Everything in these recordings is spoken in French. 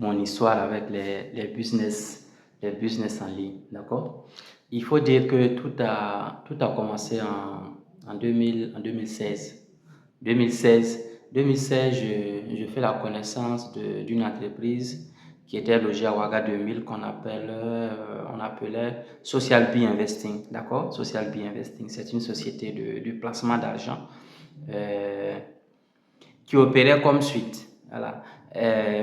mon histoire avec les business en ligne, d'accord? Il faut dire que tout a commencé en 2000, en 2016. 2016, je fais la connaissance d'une entreprise qui était logée à Ouaga 2000 on appelait Social Bee Investing, d'accord? Social Bee Investing, c'est une société de placement d'argent euh, qui opérait comme suite. Voilà.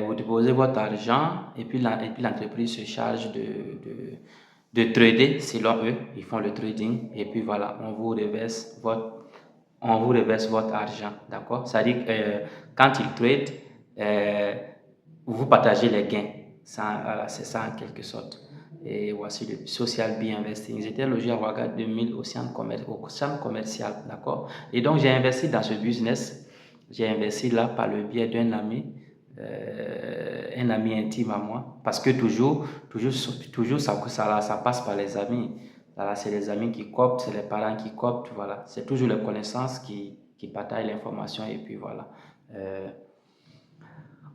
Vous déposez votre argent et puis l'entreprise se charge de trader selon eux. Ils font le trading et puis voilà, on vous reverse votre argent. D'accord? C'est-à-dire que quand ils tradent, euh, vous partagez les gains. Voilà, c'est ça en quelque sorte. Et voici le Social Bee Investing. Ils étaient logés à Ouaga 2000 au centre commercial. D'accord? Et donc, j'ai investi dans ce business. J'ai investi là par le biais d'un ami, un ami intime à moi. Parce que toujours ça passe par les amis. Voilà, c'est les amis qui coptent, c'est les parents qui coptent. Voilà. C'est toujours les connaissances qui partagent l'information. Et puis voilà. Euh,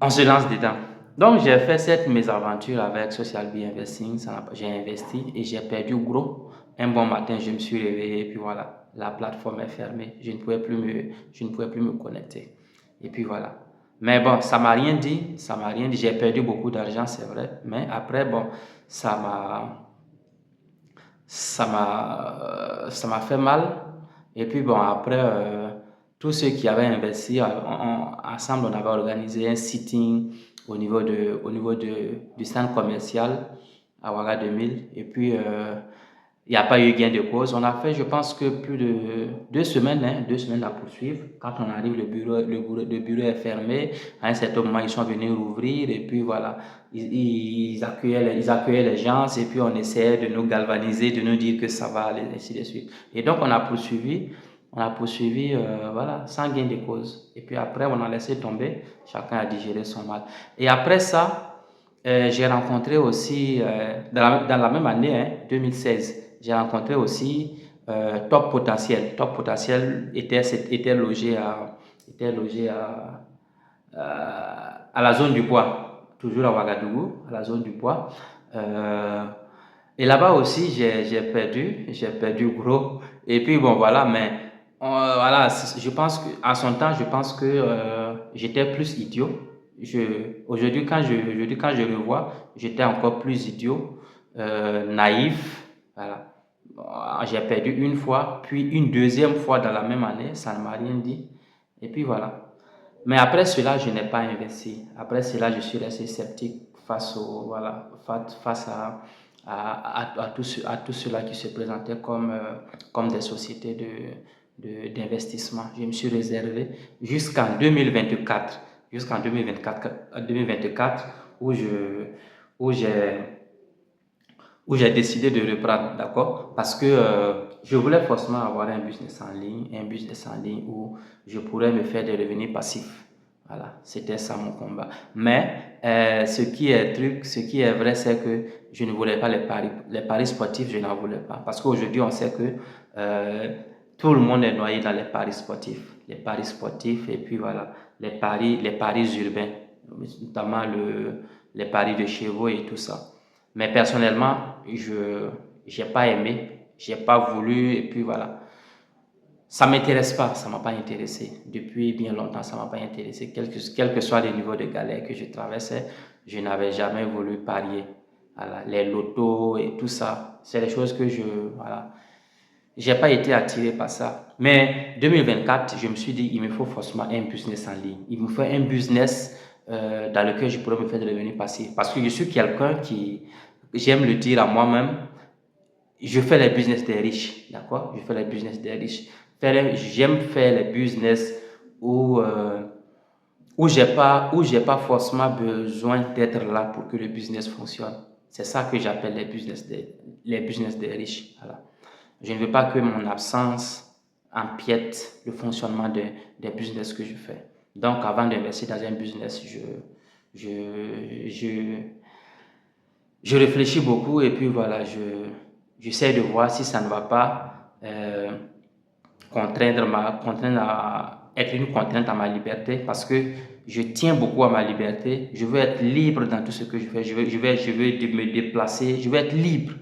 on se lance dedans. Donc, j'ai fait cette mésaventure avec Social Bee Investing. J'ai investi et j'ai perdu gros. Un bon matin, je me suis réveillé et puis voilà, la plateforme est fermée. Je ne pouvais plus me connecter. Et puis voilà. Mais bon, ça m'a rien dit. Ça m'a rien dit. J'ai perdu beaucoup d'argent, c'est vrai. Mais après, bon, ça m'a, ça m'a fait mal. Et puis bon, après, tous ceux qui avaient investi, ensemble, on avait organisé un sitting du centre commercial à Ouaga 2000. Et puis, il n'y a pas eu gain de cause. On a fait, je pense que plus de 2 semaines, 2 semaines à poursuivre. Quand on arrive, le bureau est fermé. À un certain moment, ils sont venus rouvrir et puis voilà, ils accueillaient les gens et puis on essayait de nous galvaniser, de nous dire que ça va aller, ainsi de suite. Et donc, on a poursuivi voilà, sans gain de cause. Et puis après, on a laissé tomber. Chacun a digéré son mal. Et après ça, j'ai rencontré aussi, dans la même année, 2016, j'ai rencontré aussi Top Potentiel. Top Potentiel était logé à la zone du bois, toujours à Ouagadougou, à la zone du bois. Euh, et là-bas aussi, j'ai perdu gros. Et puis bon, voilà, mais voilà, je pense que, à son temps, je pense que j'étais plus idiot. Aujourd'hui, quand je revois, j'étais encore plus idiot, naïf. Voilà. J'ai perdu une fois, puis une deuxième fois dans la même année, ça ne m'a rien dit. Et puis voilà. Mais après cela, je n'ai pas investi. Après cela, je suis resté sceptique face à tout cela qui se présentait comme des sociétés d'investissement. Je me suis réservé jusqu'en 2024, jusqu'en 2024 où j'ai où j'ai décidé de reprendre, d'accord? Parce que je voulais forcément avoir un business en ligne où je pourrais me faire des revenus passifs. Voilà, c'était ça mon combat. Mais ce qui est vrai, c'est que je ne voulais pas les paris sportifs, je n'en voulais pas. Parce qu'aujourd'hui, on sait que tout le monde est noyé dans les paris sportifs et puis voilà, les paris urbains, notamment les paris de chevaux et tout ça. Mais personnellement, je n'ai pas aimé, j'ai pas voulu, et puis voilà. Ça m'intéresse pas, ça m'a pas intéressé. Depuis bien longtemps, ça m'a pas intéressé. Quel que soit le niveau de galère que je traversais, je n'avais jamais voulu parier. Voilà, les lotos et tout ça, c'est des choses que voilà, j'ai pas été attiré par ça. Mais 2024, je me suis dit, il me faut forcément un business en ligne. Il me faut un business dans lequel je pourrais me faire des revenus passifs. Parce que je suis quelqu'un qui, j'aime le dire à moi-même, je fais les business des riches. D'accord? Je fais les business des riches. J'aime faire les business où, où j'ai pas forcément besoin d'être là pour que le business fonctionne. C'est ça que j'appelle les business des riches. Voilà. Je ne veux pas que mon absence empiète le fonctionnement des business que je fais. Donc, avant d'investir dans un business, je, je, je réfléchis beaucoup et puis voilà, j'essaie de voir si ça ne va pas contraindre être une contrainte à ma liberté parce que je tiens beaucoup à ma liberté. Je veux être libre dans tout ce que je fais. Je veux me déplacer. Je veux être libre.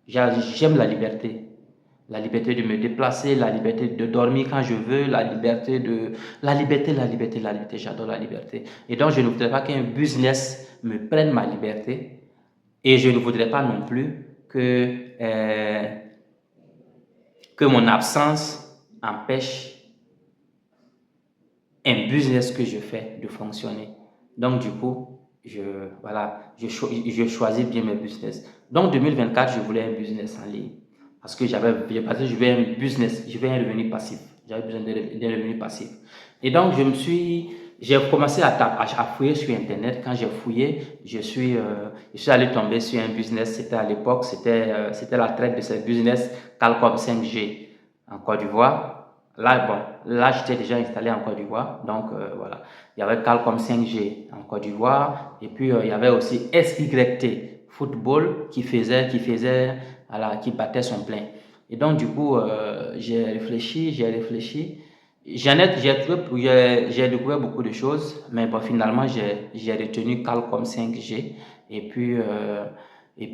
J'aime la liberté. La liberté de me déplacer, la liberté de dormir quand je veux, la liberté de... La liberté. J'adore la liberté. Et donc, je ne voudrais pas qu'un business me prenne ma liberté. Et je ne voudrais pas non plus que mon absence empêche un business que je fais de fonctionner. Donc, du coup, je choisis bien mes business. Donc, 2024, je voulais un business en ligne. Parce que je veux un business, je veux un revenu passif. J'avais besoin d'un revenu passif. Et donc, j'ai commencé à fouiller sur Internet. Quand j'ai fouillé, je suis allé tomber sur un business. C'était à l'époque, c'était la traite de ce business Qualcomm 5G en Côte d'Ivoire. Là, j'étais déjà installé en Côte d'Ivoire. Donc, voilà. Il y avait Qualcomm 5G en Côte d'Ivoire. Et puis, il y avait aussi SYT Football qui battait son plein. Et donc, du coup, j'ai réfléchi. J'ai découvert beaucoup de choses. Mais bon, finalement, j'ai retenu Qualcomm 5G. Et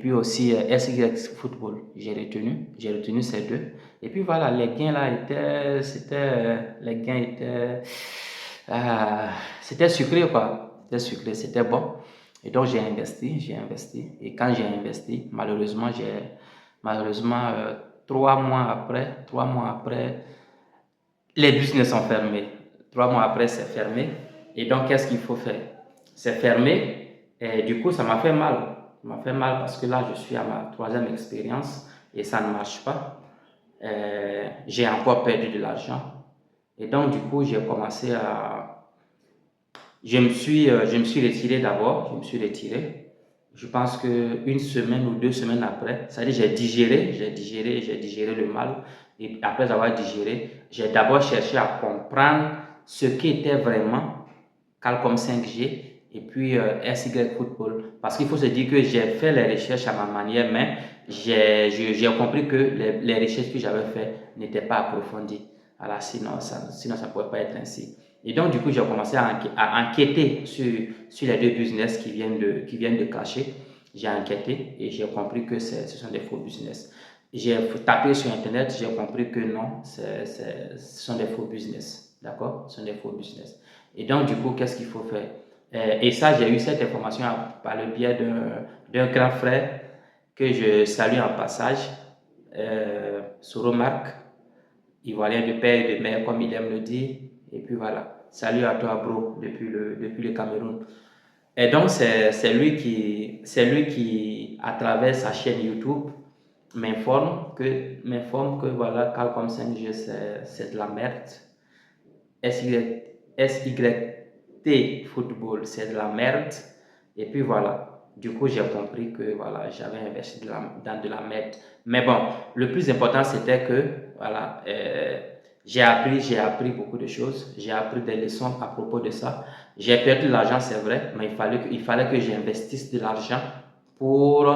puis aussi SY Football, j'ai retenu ces deux. Et puis voilà, les gains là c'était sucré quoi, c'était sucré, c'était bon. Et donc j'ai investi. Et quand j'ai investi, malheureusement, 3 mois après, les business sont fermés. 3 mois après, c'est fermé. Et donc, qu'est-ce qu'il faut faire? C'est fermé. Et du coup, ça m'a fait mal. Ça m'a fait mal parce que là, je suis à ma troisième expérience et ça ne marche pas. J'ai encore perdu de l'argent. Et donc, du coup, j'ai commencé à... Je me suis retiré d'abord. Je me suis retiré. Je pense qu'une semaine ou 2 semaines après, c'est-à-dire j'ai digéré le mal. Et après avoir digéré, j'ai d'abord cherché à comprendre ce qu'était vraiment Qualcomm 5G et puis SY Football. Parce qu'il faut se dire que j'ai fait les recherches à ma manière, mais j'ai compris que les recherches que j'avais faites n'étaient pas approfondies. Alors, sinon, ça ne pourrait pas être ainsi. Et donc, du coup, j'ai commencé à enquêter sur les deux business qui viennent de clasher. J'ai enquêté et j'ai compris que ce sont des faux business. J'ai tapé sur Internet, j'ai compris que non, ce sont des faux business. D'accord? Ce sont des faux business. Et donc, du coup, qu'est-ce qu'il faut faire? Et ça, j'ai eu cette information par le biais d'un grand frère que je salue en passage, Soromark, Ivoirien de père et de mère, comme il aime le dire. Et puis voilà. Salut à toi, bro, depuis le Cameroun. Et donc, c'est lui qui, à travers sa chaîne YouTube, m'informe que voilà, Qualcomm 5G, c'est de la merde. SYT Football, c'est de la merde. Et puis voilà. Du coup, j'ai compris que voilà, j'avais investi dans de la merde. Mais bon, le plus important, c'était que voilà, j'ai appris beaucoup de choses. J'ai appris des leçons à propos de ça. J'ai perdu de l'argent, c'est vrai, mais il fallait que j'investisse de l'argent pour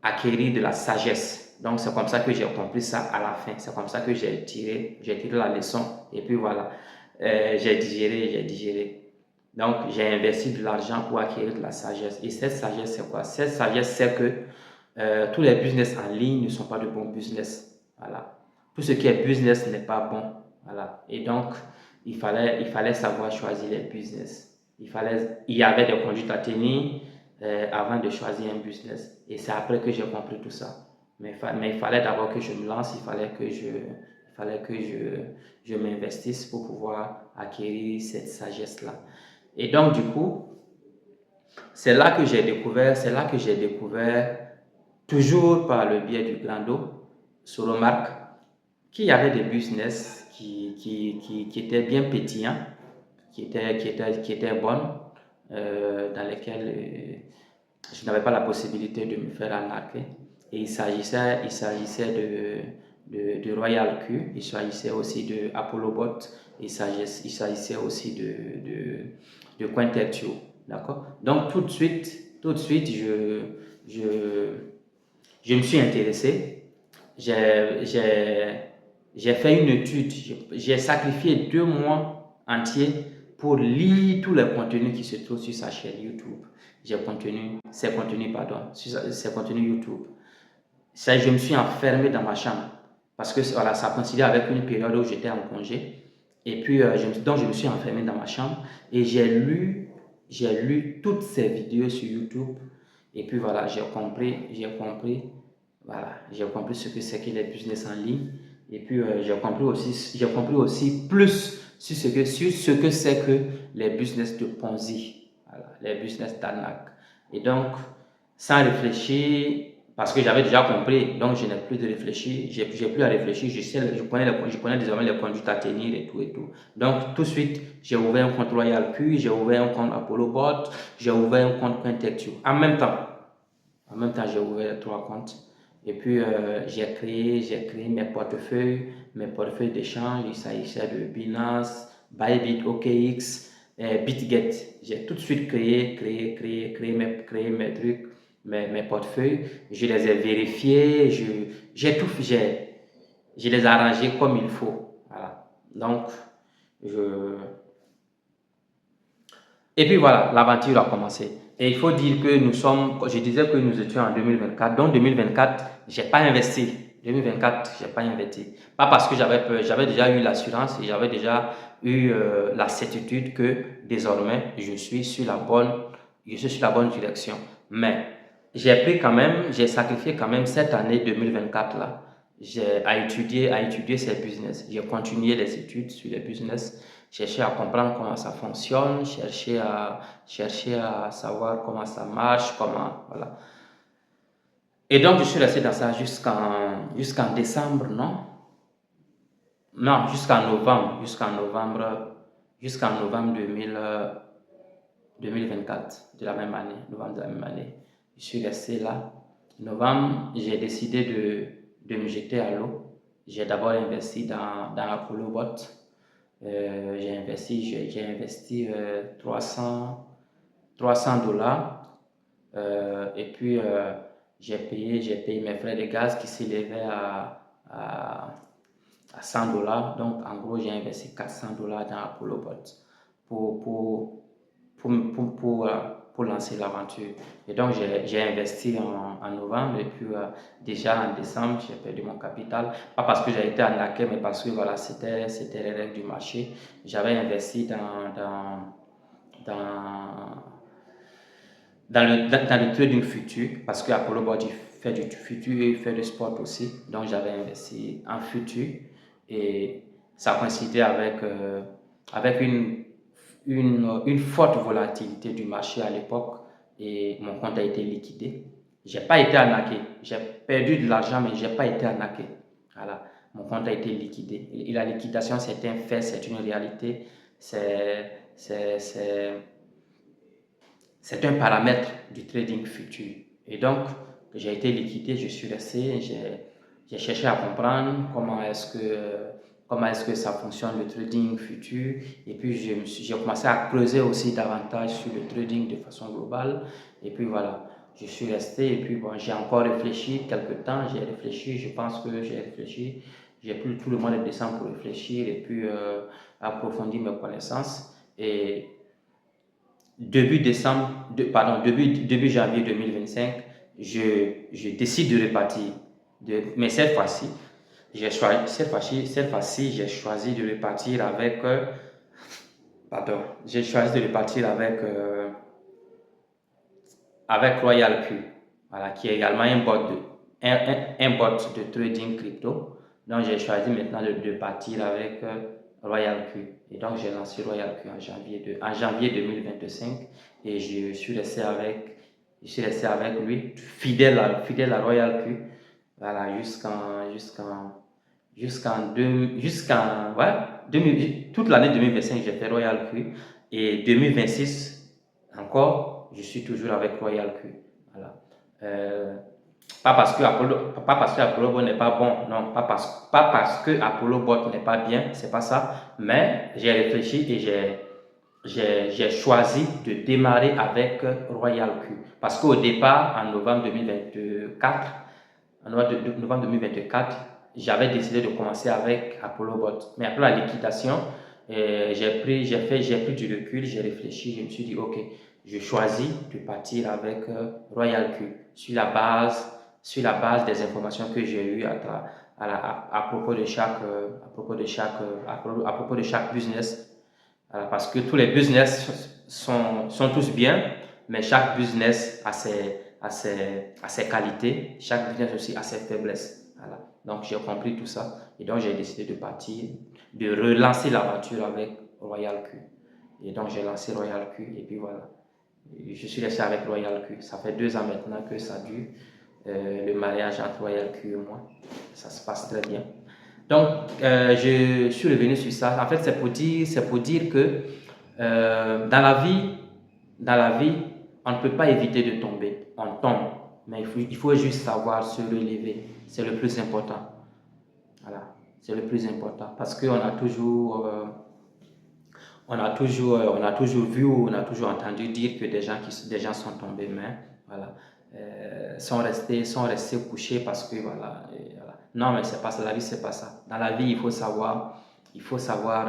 acquérir de la sagesse. Donc, c'est comme ça que j'ai compris ça à la fin. C'est comme ça que j'ai tiré la leçon. Et puis voilà, j'ai digéré. Donc, j'ai investi de l'argent pour acquérir de la sagesse. Et cette sagesse, c'est quoi? Cette sagesse, c'est que tous les business en ligne ne sont pas de bons business. Voilà. Tout ce qui est business n'est pas bon. Voilà. Et donc, il fallait savoir choisir les business. Il y avait des conduites à tenir avant de choisir un business. Et c'est après que j'ai compris tout ça. Mais il fallait d'abord que je me lance, il fallait que je m'investisse pour pouvoir acquérir cette sagesse-là. Et donc, du coup, c'est là que j'ai découvert, toujours par le biais du grand dos, Solomark, qu'il y avait des business qui étaient bien pétillants, qui étaient bonnes, dans lesquelles je n'avais pas la possibilité de me faire arnaquer. Et il s'agissait de Royal Q, il s'agissait aussi de Apollo Bot, il s'agissait aussi de Cointertio. D'accord? Donc tout de suite, je me suis intéressé. J'ai fait une étude. J'ai sacrifié 2 mois entier pour lire tous les contenus qui se trouvent sur sa chaîne YouTube. Ses contenus, pardon, sur ses contenus YouTube. Ça, je me suis enfermé dans ma chambre parce que voilà, ça coïncidait avec une période où j'étais en congé. Et puis, donc, je me suis enfermé dans ma chambre et j'ai lu toutes ces vidéos sur YouTube. Et puis voilà, j'ai compris ce que c'est que les business en ligne. Et puis, j'ai compris aussi plus sur ce que c'est que les business de Ponzi, voilà, les business d'arnaque. Et donc, sans réfléchir, parce que j'avais déjà compris, donc je n'ai plus de réfléchir, j'ai plus à réfléchir, je connais désormais les conduites à tenir et tout et tout. Donc, tout de suite, j'ai ouvert un compte Royal Q, j'ai ouvert un compte Apollo Bot, j'ai ouvert un compte Cointextu. En même temps, j'ai ouvert 3 comptes. Et puis, j'ai créé mes portefeuilles d'échange. Il s'agissait de Binance, Bybit, OKX, BitGet. J'ai tout de suite créé mes trucs, mes portefeuilles. Je les ai vérifiés, je les ai arrangés comme il faut. Voilà. Donc, et puis voilà, l'aventure a commencé. Et il faut dire que je disais que nous étions en 2024. Donc 2024, j'ai pas investi. 2024, j'ai pas investi. Pas parce que j'avais peur, j'avais déjà eu l'assurance et j'avais déjà eu la certitude que désormais, je suis sur la bonne direction. Mais j'ai sacrifié quand même cette année 2024 là. À étudier ces business. J'ai continué les études sur les business, chercher à comprendre comment ça fonctionne, chercher à savoir comment ça marche, voilà. Et donc, je suis resté dans ça jusqu'en décembre, non? Non, jusqu'en novembre 2024 de la même année, novembre de la même année. Je suis resté là. Novembre, j'ai décidé de me jeter à l'eau. J'ai d'abord investi dans Apollo Bot. J'ai investi 300 dollars. Et puis, j'ai payé mes frais de gaz qui s'élevaient à 100 dollars. Donc, en gros, j'ai investi 400 dollars dans Apollo Bot pour lancer l'aventure. Et donc, j'ai investi en novembre et puis déjà en décembre, j'ai perdu mon capital. Pas parce que j'ai été arnaqué, mais parce que voilà, c'était les règles du marché. J'avais investi dans le trading futur parce que Apollo Body fait du futur et il fait du sport aussi. Donc, j'avais investi en futur et ça coïncidait avec une forte volatilité du marché à l'époque et mon compte a été liquidé. J'ai pas été arnaqué. J'ai perdu de l'argent, mais j'ai pas été arnaqué. Voilà. Mon compte a été liquidé. Et la liquidation, c'est un fait, c'est une réalité. C'est un paramètre du trading futur. Et donc, j'ai été liquidé, je suis resté, j'ai cherché à comprendre comment est-ce que ça fonctionne le trading futur. Et puis, j'ai commencé à creuser aussi davantage sur le trading de façon globale. Et puis voilà, je suis resté. Et puis bon, j'ai encore réfléchi quelques temps. Je pense que j'ai réfléchi. J'ai pris tout le mois de décembre pour réfléchir et puis approfondir mes connaissances. Et début janvier 2025, je décide de repartir. Mais cette fois-ci, j'ai choisi de repartir avec, avec Royal Q, voilà, qui est également un bot de trading crypto. Donc, j'ai choisi maintenant de partir avec Royal Q. Et donc, j'ai lancé Royal Q en janvier 2025 et je suis resté avec lui, fidèle à Royal Q, voilà, toute l'année 2025, j'ai fait Royal Q et 2026 encore, je suis toujours avec Royal Q. Voilà. Pas parce que Apollo Bot n'est pas bon, non, pas parce que Apollo Bot n'est pas bien, c'est pas ça, mais j'ai réfléchi et j'ai choisi de démarrer avec Royal Q. Parce qu'au départ, en novembre 2024, j'avais décidé de commencer avec Apollo Bot. Mais après la liquidation, j'ai pris du recul, j'ai réfléchi, je me suis dit, ok, je choisis de partir avec Royal Q sur la base des informations que j'ai eues à propos de à propos de chaque business. Parce que tous les business sont tous bien, mais chaque business a ses qualités, chaque business aussi a ses faiblesses. Voilà. Donc j'ai compris tout ça et donc j'ai décidé de partir, de relancer l'aventure avec Royal Q. Et donc j'ai lancé Royal Q et puis voilà. Je suis resté avec Royal Q. Ça fait 2 ans maintenant que ça dure. Le mariage entre Royal Q et moi, ça se passe très bien. Donc, je suis revenu sur ça. En fait, c'est pour dire que dans la vie, on ne peut pas éviter de tomber. On tombe, mais il faut juste savoir se relever. C'est le plus important. Voilà, c'est le plus important parce qu'on a toujours, on a toujours vu ou on a toujours entendu dire que des gens sont tombés, mais voilà, sont restés couchés parce que voilà, voilà. Non, mais c'est pas ça. La vie, c'est pas ça. Dans la vie, il faut savoir, il faut savoir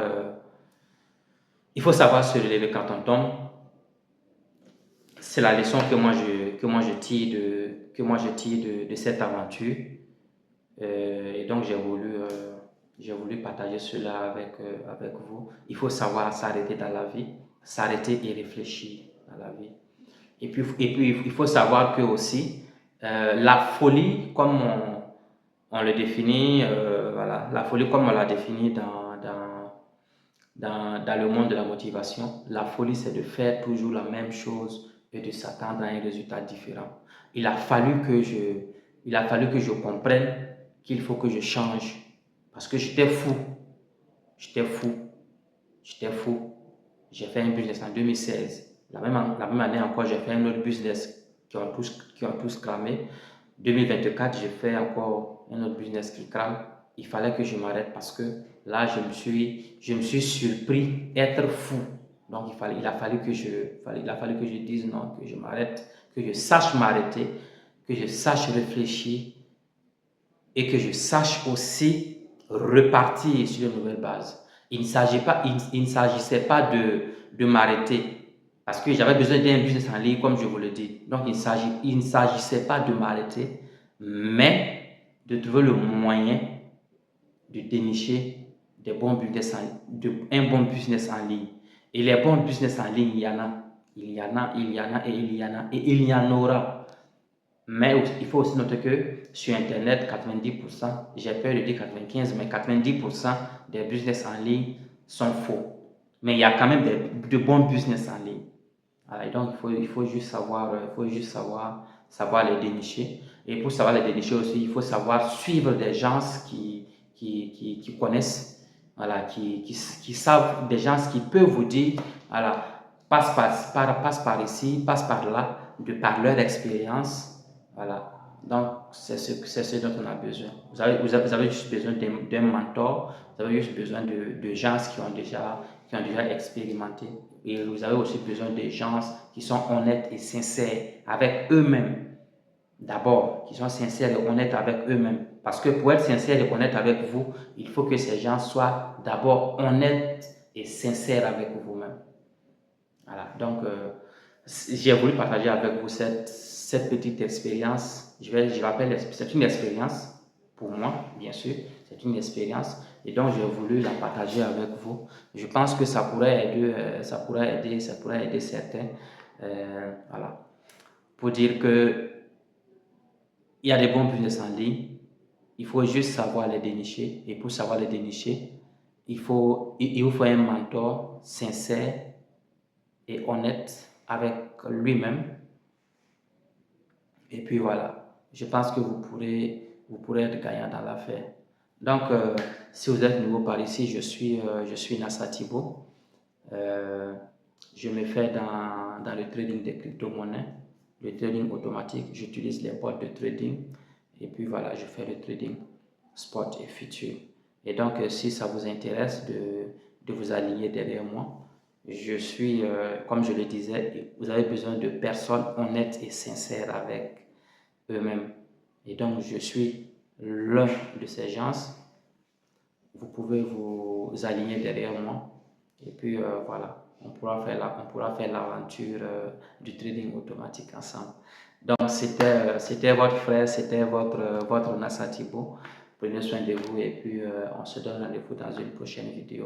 se relever quand on tombe. C'est la leçon que moi je tire de cette aventure. Et donc j'ai voulu partager cela avec vous. Il faut savoir s'arrêter dans la vie, s'arrêter et réfléchir dans la vie. Et puis il faut savoir que aussi la folie, comme on le définit, voilà, la folie comme on l'a défini dans le monde de la motivation, la folie c'est de faire toujours la même chose et de s'attendre à un résultat différent. Il a fallu que je comprenne qu'il faut que je change parce que j'étais fou, j'étais fou, j'étais fou. J'ai fait un business en 2016. La même année encore, j'ai fait un autre business qui ont tous cramé. 2024, j'ai fait encore un autre business qui crame. Il fallait que je m'arrête parce que là, je me suis surpris être fou. Donc, il a fallu que je dise non, que je m'arrête, que je sache m'arrêter, que je sache réfléchir et que je sache aussi repartir sur de nouvelles bases. Il ne s'agissait pas de m'arrêter parce que j'avais besoin d'un business en ligne, comme je vous le dis. Donc, il ne s'agissait pas de m'arrêter, mais de trouver le moyen de dénicher un bon business en ligne. Et les bons business en ligne, il y en a. Il y en a, il y en a et il y en a et il y en aura. Mais il faut aussi noter que sur Internet, 90%, j'ai peur de dire 95%, mais 90% des business en ligne sont faux. Mais il y a quand même de bons business en ligne. Voilà, et donc, il faut juste savoir les dénicher. Et pour savoir les dénicher aussi, il faut savoir suivre des gens qui connaissent, voilà, qui savent, des gens qui peuvent vous dire, voilà, passe par ici, passe par là, de par leur expérience. Voilà. Donc, c'est ce dont on a besoin. Vous avez juste besoin d'un mentor, vous avez juste besoin de gens qui ont déjà expérimenté. Et vous avez aussi besoin de gens qui sont honnêtes et sincères avec eux-mêmes. D'abord, qui sont sincères et honnêtes avec eux-mêmes. Parce que pour être sincère et honnête avec vous, il faut que ces gens soient d'abord honnêtes et sincères avec vous-même. Voilà. Donc, j'ai voulu partager avec vous cette petite expérience. Je rappelle, c'est une expérience pour moi, bien sûr. C'est une expérience. Et donc, j'ai voulu la partager avec vous. Je pense que ça pourrait aider certains. Voilà. Pour dire que il y a des bons business en ligne. Il faut juste savoir les dénicher. Et pour savoir les dénicher, il vous faut un mentor sincère et honnête avec lui-même. Et puis voilà, je pense que vous pourrez être gagnant dans l'affaire. Donc, si vous êtes nouveau par ici, je suis Nassa Thibault. Je me fais dans le trading des crypto-monnaies, le trading automatique. J'utilise les bots de trading. Et puis voilà, je fais le trading spot et futur. Et donc, si ça vous intéresse de vous aligner derrière moi, je suis, comme je le disais, vous avez besoin de personnes honnêtes et sincères avec eux-mêmes. Et donc, je suis l'un de ces gens. Vous pouvez vous aligner derrière moi. Et puis voilà, on pourra faire l'aventure du trading automatique ensemble. Donc c'était votre frère, c'était votre Nassatibo. Prenez soin de vous et puis on se donne rendez-vous dans une prochaine vidéo.